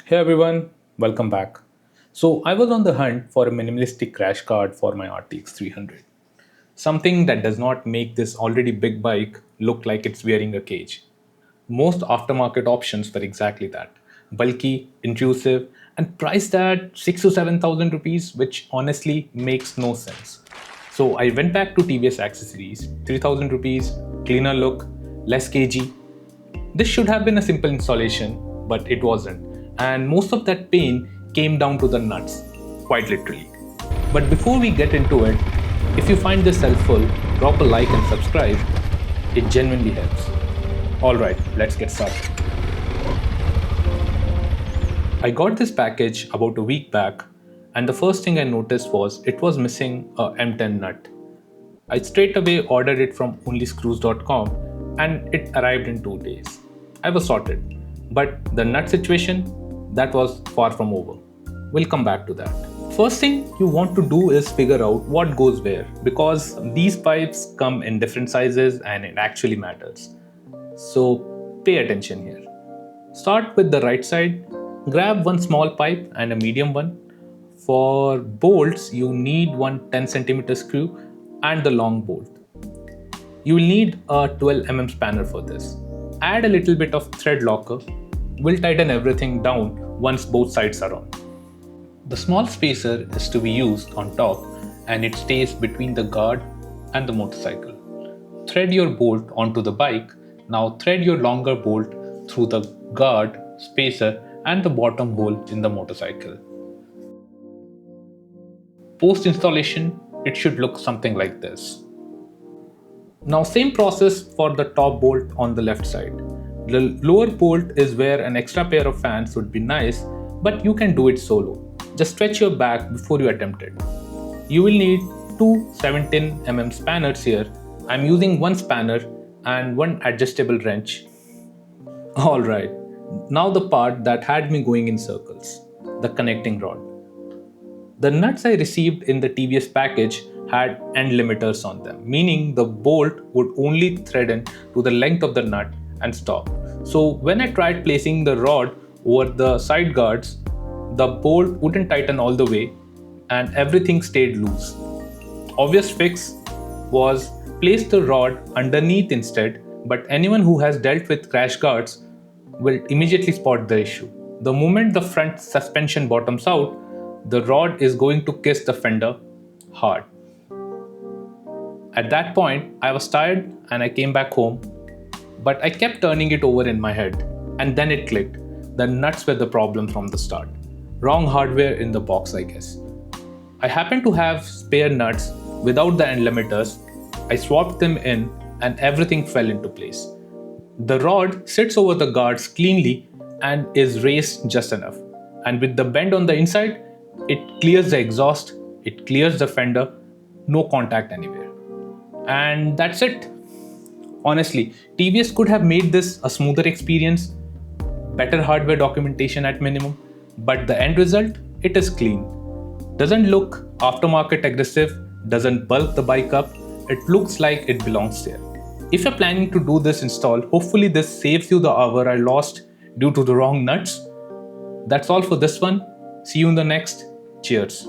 Hey everyone, welcome back. So I was on the hunt for a minimalistic crash card for my RTX 300. Something that does not make this already big bike look like it's wearing a cage. Most aftermarket options were exactly that. Bulky, intrusive, and priced at 6 to 7,000 rupees, which honestly makes no sense. So I went back to TVS accessories, 3,000 rupees, cleaner look, less kg, this should have been a simple installation, but it wasn't. And most of that pain came down to the nuts, quite literally. But before we get into it, if you find this helpful, drop a like and subscribe. It genuinely helps. Alright, let's get started. I got this package about a week back, and the first thing I noticed was it was missing a M10 nut. I straight away ordered it from onlyscrews.com and it arrived in 2 days. I was sorted. But the nut situation, that was far from over. We'll come back to that. First thing you want to do is figure out what goes where because these pipes come in different sizes and it actually matters. So pay attention here. Start with the right side. Grab one small pipe and a medium one. For bolts, you need one 10cm screw and the long bolt. You will need a 12 mm spanner for this. Add a little bit of thread locker. We'll tighten everything down once both sides are on. The small spacer is to be used on top and it stays between the guard and the motorcycle. Thread your bolt onto the bike. Now thread your longer bolt through the guard, spacer and the bottom hole in the motorcycle. Post installation, it should look something like this. Now same process for the top bolt on the left side. The lower bolt is where an extra pair of fans would be nice, but you can do it solo. Just stretch your back before you attempt it. You will need two 17mm spanners here. I'm using one spanner and one adjustable wrench. Alright, now the part that had me going in circles, the connecting rod. The nuts I received in the TVS package had end limiters on them, meaning the bolt would only thread in to the length of the nut and stop. So when I tried placing the rod over the side guards, the bolt wouldn't tighten all the way and everything stayed loose. Obvious fix was place the rod underneath instead, but anyone who has dealt with crash guards will immediately spot the issue. The moment the front suspension bottoms out, the rod is going to kiss the fender hard. At that point, I was tired and I came back home, but I kept turning it over in my head and then it clicked. The nuts were the problem from the start. Wrong hardware in the box, I guess. I happened to have spare nuts without the end limiters. I swapped them in and everything fell into place. The rod sits over the guards cleanly and is raised just enough. And with the bend on the inside, it clears the exhaust, it clears the fender, no contact anywhere. And that's it. Honestly, TVS could have made this a smoother experience, better hardware documentation at minimum, but the end result, it is clean. Doesn't look aftermarket aggressive, doesn't bulk the bike up, it looks like it belongs there. If you're planning to do this install, hopefully this saves you the hour I lost due to the wrong nuts. That's all for this one. See you in the next. Cheers.